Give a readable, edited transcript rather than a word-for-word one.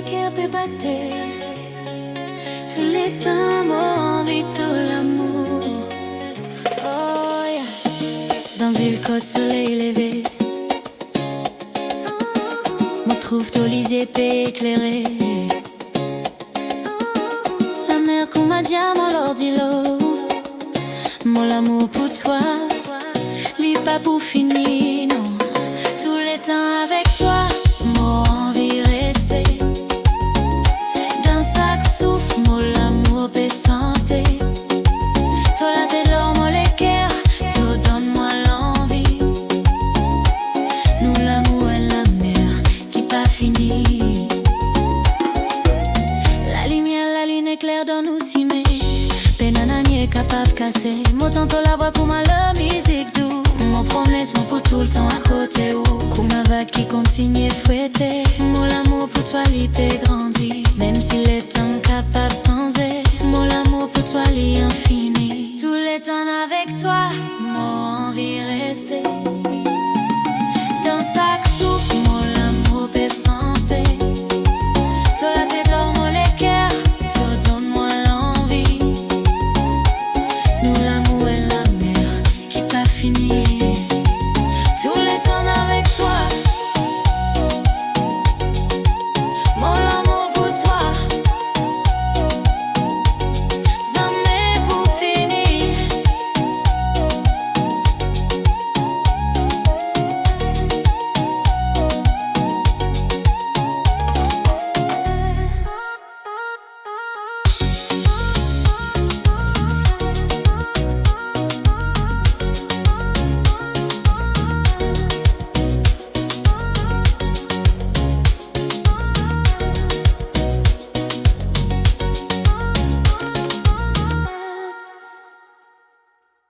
qui peut battre. Tous les temps, moi envie tout l'amour. Oh yeah. Dans une côte soleil levé, me trouve tous les épées éclairées. La mer qu'on m'a dit à mon dit l'eau. Mon amour pour toi, l'est pas pour finir, non. Tous les temps avec toi, moi envie rester. Dans chaque souffle, mon amour peut santé. Toi la tête, l'or, mon le cœur, tout donne-moi l'envie. Nous l'amour et la mer qui pas fini. La lumière, la lune éclaire dans nous si mais Penananier capable casser. Moi tantôt la voix pour ma la musique doux. Mon promesse, mon pour tout le temps à côté où. Comme ma vague qui continue fouetter. Mon amour pour toi, l'ipé grandit. Même si les temps capables sans elle. Mon amour pour toi, l'infini. Tous les temps avec toi, moi envie rester. Dans chaque souffle, mon amour peut santé. Toi la tête, l'or, mon le cœur, tout donne-moi l'envie. Nous l'amour et la mer qui pas fini.